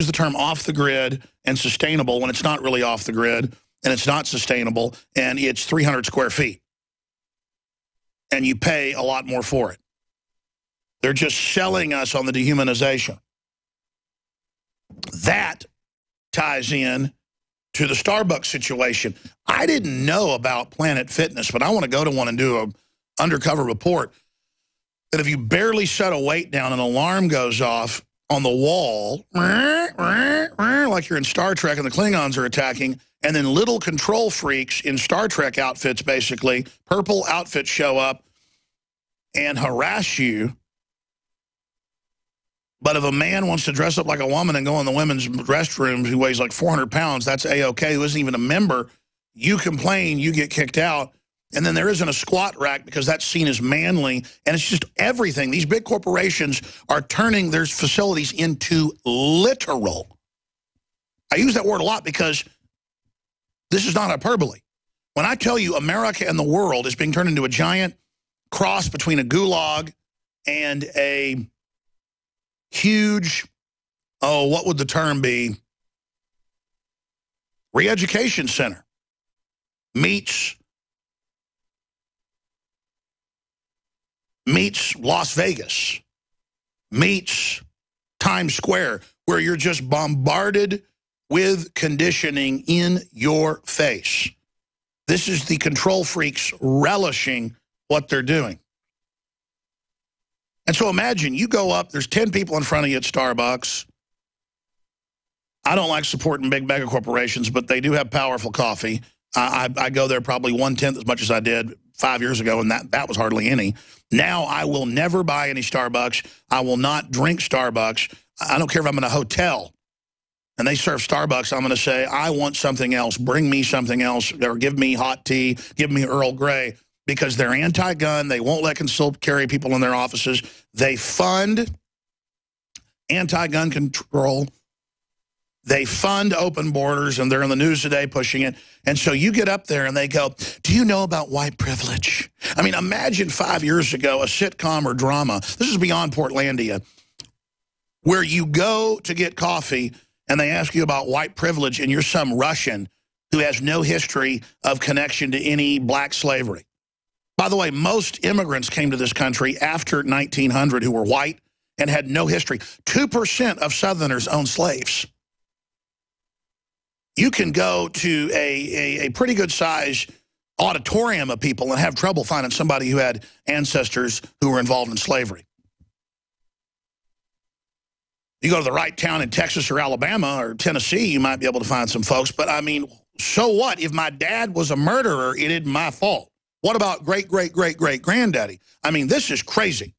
the term off the grid and sustainable when it's not really off the grid and it's not sustainable and it's 300 square feet. And you pay a lot more for it. They're just selling us on the dehumanization. That ties in to the Starbucks situation. I didn't know about Planet Fitness, but I want to go to one and do an undercover report that if you barely set a weight down, an alarm goes off on the wall, like you're in Star Trek and the Klingons are attacking, and then little control freaks in Star Trek outfits, basically, purple outfits show up and harass you. But if a man wants to dress up like a woman and go in the women's restrooms who weighs like 400 pounds, that's A-OK, who isn't even a member, you complain, you get kicked out. And then there isn't a squat rack because that's seen as manly. And it's just everything. These big corporations are turning their facilities into literal. I use that word a lot because this is not hyperbole. When I tell you America and the world is being turned into a giant cross between a gulag and a huge, what would the term be? Re-education center meets Las Vegas, meets Times Square, where you're just bombarded with conditioning in your face. This is the control freaks relishing what they're doing. And so imagine you go up, there's 10 people in front of you at Starbucks. I don't like supporting big mega corporations, but they do have powerful coffee. I go there probably 1/10 as much as I did 5 years ago, and that was hardly any. Now I will never buy any Starbucks. I will not drink Starbucks. I don't care if I'm in a hotel and they serve Starbucks. I'm going to say, I want something else. Bring me something else. Or give me hot tea. Give me Earl Grey. Because they're anti-gun. They won't let concealed carry people in their offices. They fund anti-gun control. They fund open borders, and they're in the news today pushing it. And so you get up there, and they go, do you know about white privilege? I mean, imagine 5 years ago a sitcom or drama. This is beyond Portlandia, where you go to get coffee, and they ask you about white privilege, and you're some Russian who has no history of connection to any black slavery. By the way, most immigrants came to this country after 1900 who were white and had no history. 2% of Southerners owned slaves. You can go to a pretty good size auditorium of people and have trouble finding somebody who had ancestors who were involved in slavery. You go to the right town in Texas or Alabama or Tennessee, you might be able to find some folks. But, I mean, so what? If my dad was a murderer, it isn't my fault. What about great-great-great-great-granddaddy? I mean, this is crazy.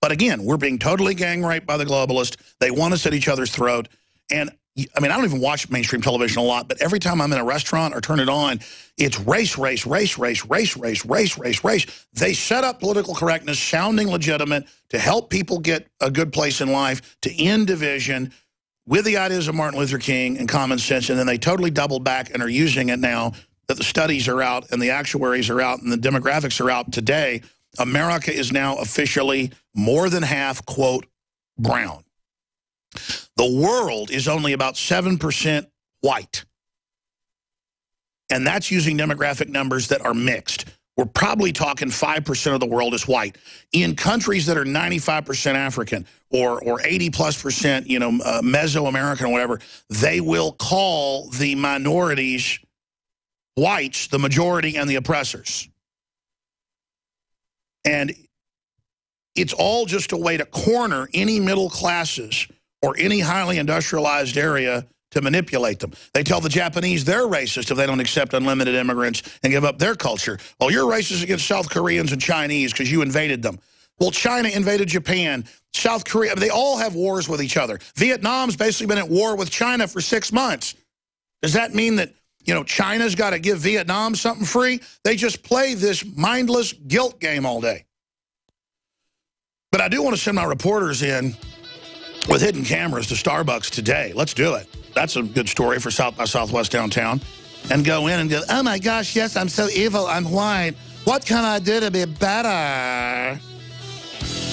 But, again, we're being totally gang raped by the globalists. They want us at each other's throat. And, I mean, I don't even watch mainstream television a lot, but every time I'm in a restaurant or turn it on, it's race, race, race, race, race, race, race, race, race. They set up political correctness, sounding legitimate, to help people get a good place in life, to end division, with the ideas of Martin Luther King and common sense, and then they totally doubled back and are using it now that the studies are out and the actuaries are out and the demographics are out today. America is now officially more than half, quote, brown. The world is only about 7% white. And that's using demographic numbers that are mixed. We're probably talking 5% of the world is white. In countries that are 95% African or 80+%, you know, Mesoamerican or whatever, they will call the minorities whites the majority and the oppressors. And it's all just a way to corner any middle classes or any highly industrialized area to manipulate them. They tell the Japanese they're racist if they don't accept unlimited immigrants and give up their culture. Oh, you're racist against South Koreans and Chinese because you invaded them. Well, China invaded Japan. South Korea, they all have wars with each other. Vietnam's basically been at war with China for 6 months. Does that mean that, you know, China's got to give Vietnam something free? They just play this mindless guilt game all day. But I do want to send my reporters in with hidden cameras to Starbucks today. Let's do it. That's a good story for South by Southwest downtown. And go in and go, oh my gosh, yes, I'm so evil, I'm white. What can I do to be better?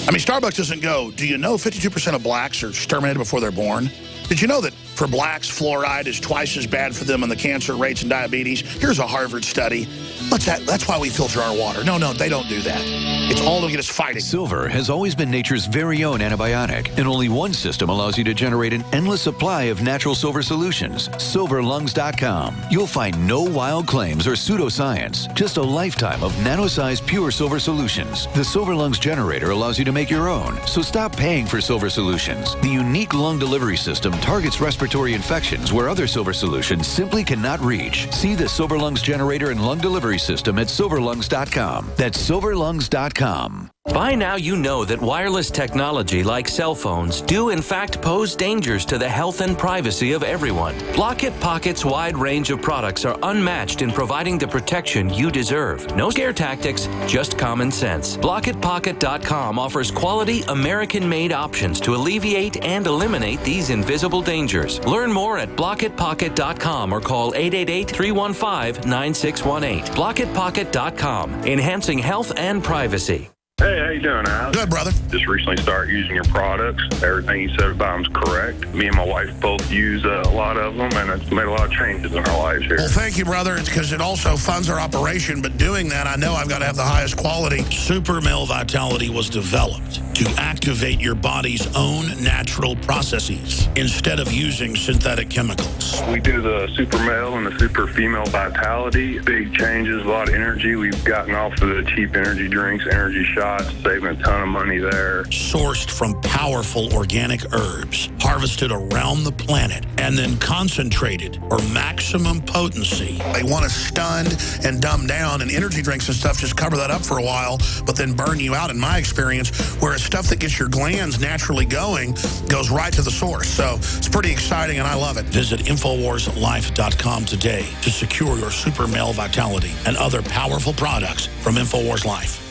I mean, Starbucks doesn't go, do you know 52% of blacks are exterminated before they're born? Did you know that for blacks, fluoride is twice as bad for them on the cancer rates and diabetes? Here's a Harvard study. That's why we filter our water. No, they don't do that. It's all to get us fighting. Silver has always been nature's very own antibiotic, and only one system allows you to generate an endless supply of natural silver solutions. Silverlungs.com. You'll find no wild claims or pseudoscience, just a lifetime of nano-sized pure silver solutions. The Silver Lungs generator allows you to make your own, so stop paying for silver solutions. The unique lung delivery system targets respiratory infections where other silver solutions simply cannot reach. See the Silver Lungs generator and lung delivery system at silverlungs.com. That's silverlungs.com. By now you know that wireless technology like cell phones do in fact pose dangers to the health and privacy of everyone. Blockit Pocket's wide range of products are unmatched in providing the protection you deserve. No scare tactics, just common sense. BlockitPocket.com offers quality American-made options to alleviate and eliminate these invisible dangers. Learn more at BlockitPocket.com or call 888-315-9618. BlockitPocket.com, enhancing health and privacy. Hey, how you doing, Alex? Good, brother. Just recently started using your products. Everything you said about them's correct. Me and my wife both use a lot of them, and it's made a lot of changes in our lives here. Well, thank you, brother. It's because it also funds our operation, but doing that, I know I've got to have the highest quality. Super Male Vitality was developed to activate your body's own natural processes instead of using synthetic chemicals. We do the Super Male and the Super Female Vitality. Big changes, a lot of energy. We've gotten off of the cheap energy drinks, energy shots, saving a ton of money there. Sourced from powerful organic herbs, harvested around the planet, and then concentrated for maximum potency. They want to stun and dumb down, and energy drinks and stuff just cover that up for a while, but then burn you out, in my experience, whereas stuff that gets your glands naturally going goes right to the source. So it's pretty exciting, and I love it. Visit InfoWarsLife.com today to secure your Super Male Vitality and other powerful products from InfoWars Life.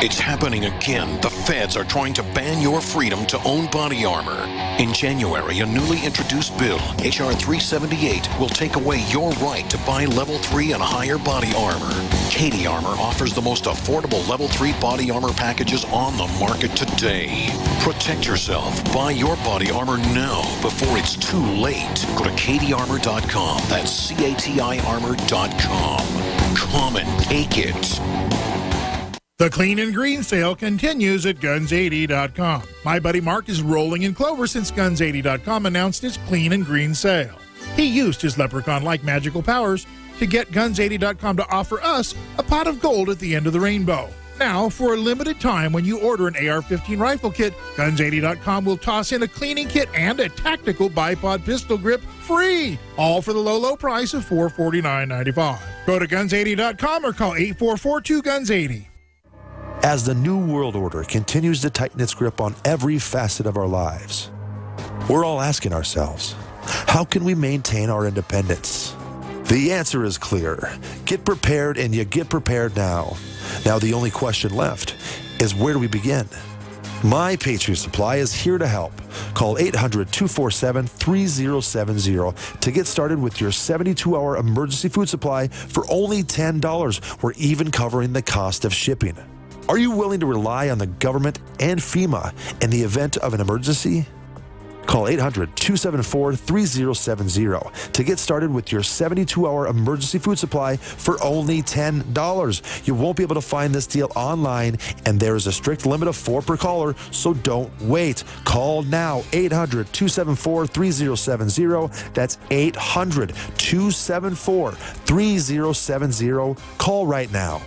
It's happening again. The feds are trying to ban your freedom to own body armor. In January, a newly introduced bill, H.R. 378, will take away your right to buy Level 3 and higher body armor. Katie Armor offers the most affordable Level 3 body armor packages on the market today. Protect yourself. Buy your body armor now before it's too late. Go to katiearmor.com. That's CATI armor.com. Come and take it. The Clean and Green sale continues at Guns80.com. My buddy Mark is rolling in clover since Guns80.com announced its Clean and Green sale. He used his leprechaun-like magical powers to get Guns80.com to offer us a pot of gold at the end of the rainbow. Now, for a limited time, when you order an AR-15 rifle kit, Guns80.com will toss in a cleaning kit and a tactical bipod pistol grip free, all for the low, low price of $449.95. Go to Guns80.com or call 8442-GUNS80. As the New World Order continues to tighten its grip on every facet of our lives, we're all asking ourselves, how can we maintain our independence? The answer is clear. Get prepared, and you get prepared now. Now the only question left is, where do we begin? My Patriot Supply is here to help. Call 800-247-3070 to get started with your 72-hour emergency food supply for only $10. We're even covering the cost of shipping. Are you willing to rely on the government and FEMA in the event of an emergency? Call 800-274-3070 to get started with your 72-hour emergency food supply for only $10. You won't be able to find this deal online, and there is a strict limit of 4 per caller, so don't wait. Call now, 800-274-3070. That's 800-274-3070. Call right now.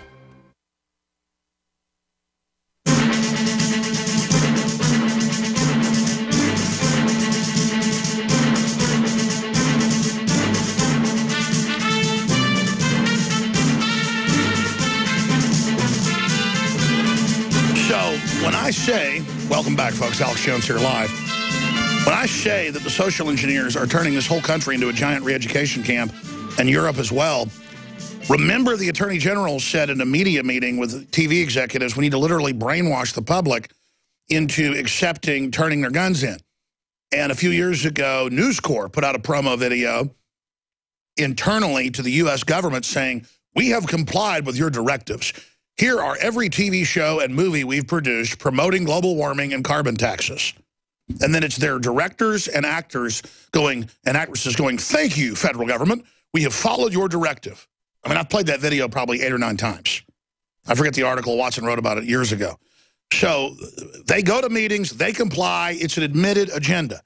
When I say, welcome back, folks, Alex Jones here live. When I say that the social engineers are turning this whole country into a giant re-education camp, and Europe as well, remember the Attorney General said in a media meeting with TV executives, we need to literally brainwash the public into accepting turning their guns in. And a few years ago, News Corp put out a promo video internally to the U.S. government saying, we have complied with your directives. Here are every TV show and movie we've produced promoting global warming and carbon taxes. And then it's their directors and actors going, and actresses going, thank you, federal government. We have followed your directive. I mean, I've played that video probably 8 or 9 times. I forget the article Watson wrote about it years ago. So they go to meetings, they comply, it's an admitted agenda.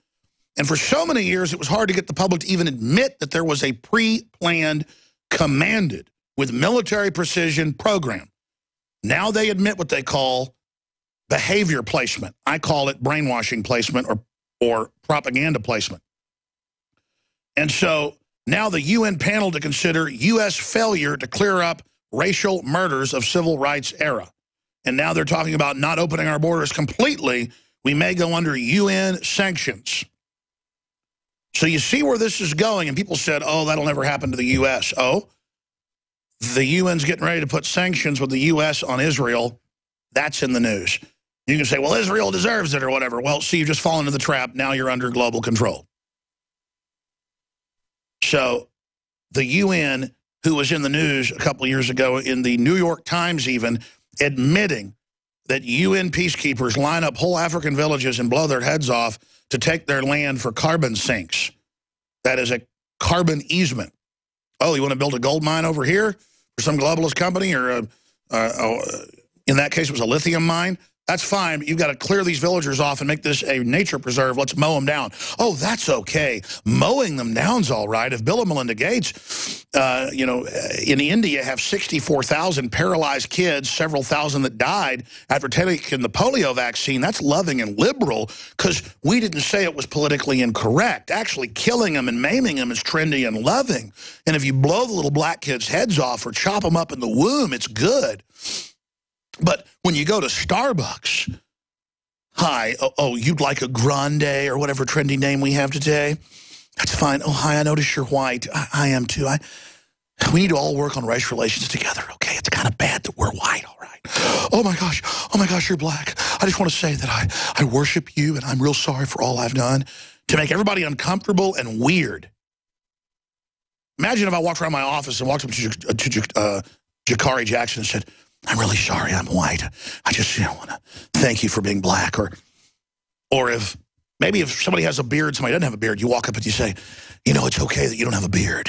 And for so many years, it was hard to get the public to even admit that there was a pre-planned, commanded, with military precision program. Now they admit what they call behavior placement. I call it brainwashing placement or propaganda placement. And so now the UN panel to consider U.S. failure to clear up racial murders of civil rights era. And now they're talking about not opening our borders completely. We may go under UN sanctions. So you see where this is going. And people said, oh, that'll never happen to the U.S. Oh, the UN's getting ready to put sanctions with the U.S. on Israel. That's in the news. You can say, well, Israel deserves it or whatever. Well, see, you've just fallen into the trap. Now you're under global control. So the UN, who was in the news a couple of years ago in the New York Times even, admitting that UN peacekeepers line up whole African villages and blow their heads off to take their land for carbon sinks. That is a carbon easement. Oh, you want to build a gold mine over here for some globalist company, or in that case it was a lithium mine? That's fine, but you've got to clear these villagers off and make this a nature preserve. Let's mow them down. Oh, that's okay. Mowing them down's all right. If Bill and Melinda Gates, in India have 64,000 paralyzed kids, several thousand that died after taking the polio vaccine, that's loving and liberal, because we didn't say it was politically incorrect. Actually, killing them and maiming them is trendy and loving. And if you blow the little black kids' heads off or chop them up in the womb, it's good. But when you go to Starbucks, hi, oh, you'd like a grande or whatever trendy name we have today? That's fine. Oh, hi, I notice you're white. I am too. We need to all work on race relations together, okay? It's kind of bad that we're white, all right? Oh, my gosh, you're black. I just want to say that I worship you, and I'm real sorry for all I've done to make everybody uncomfortable and weird. Imagine if I walked around my office and walked up to Jakari Jackson and said, I'm really sorry I'm white. I just want to thank you for being black. Or if somebody has a beard, somebody doesn't have a beard, you walk up and you say, it's okay that you don't have a beard.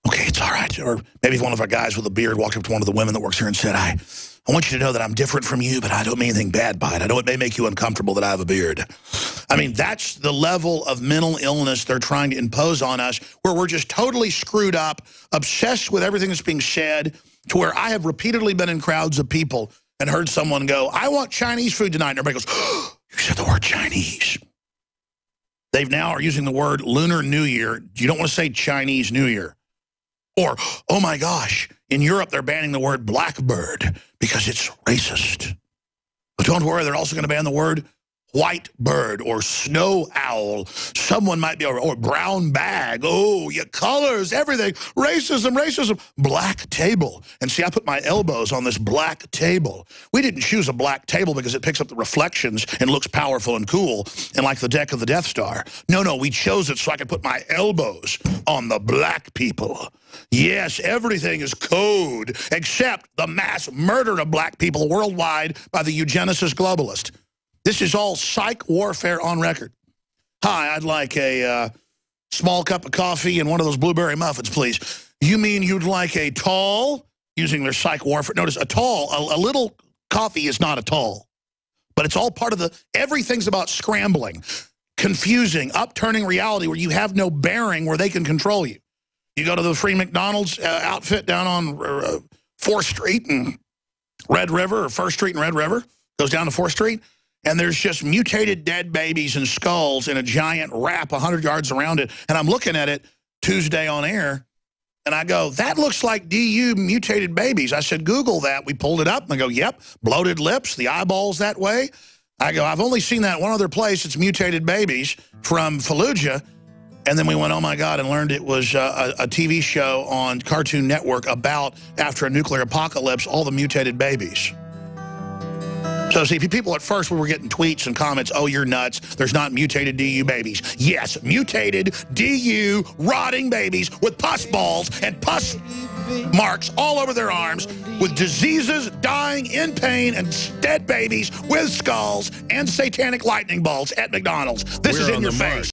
Okay, it's all right. Or maybe if one of our guys with a beard walked up to one of the women that works here and said, I want you to know that I'm different from you, but I don't mean anything bad by it. I know it may make you uncomfortable that I have a beard. I mean, that's the level of mental illness they're trying to impose on us, where we're just totally screwed up, obsessed with everything that's being said, to where I have repeatedly been in crowds of people and heard someone go, I want Chinese food tonight. And everybody goes, oh, you said the word Chinese. They now are using the word Lunar New Year. You don't want to say Chinese New Year. Or, oh my gosh, in Europe they're banning the word blackbird because it's racist. But don't worry, they're also going to ban the word white bird or snow owl. Someone might be, or brown bag. Oh, your colors, everything. Racism. Black table. And see, I put my elbows on this black table. We didn't choose a black table because it picks up the reflections and looks powerful and cool and like the deck of the Death Star. No, we chose it so I could put my elbows on the black people. Yes, everything is code except the mass murder of black people worldwide by the eugenicist globalist. This is all psych warfare on record. Hi, I'd like a small cup of coffee and one of those blueberry muffins, please. You mean you'd like a tall, using their psych warfare? Notice, a little coffee is not a tall. But it's all part of everything's about scrambling, confusing, upturning reality where you have no bearing where they can control you. You go to the free McDonald's outfit down on 4th Street and Red River, or 1st Street and Red River, goes down to 4th Street. And there's just mutated dead babies and skulls in a giant wrap 100 yards around it. And I'm looking at it Tuesday on air, and I go, that looks like DU mutated babies. I said, Google that. We pulled it up, and I go, yep, bloated lips, the eyeballs that way. I go, I've only seen that one other place. It's mutated babies from Fallujah. And then we went, oh, my God, and learned it was a TV show on Cartoon Network about, after a nuclear apocalypse, all the mutated babies. So, see, people at first, we were getting tweets and comments, oh, you're nuts. There's not mutated DU babies. Yes, mutated DU rotting babies with pus balls and pus marks all over their arms with diseases, dying, in pain, and dead babies with skulls and satanic lightning bolts at McDonald's. This is in your face.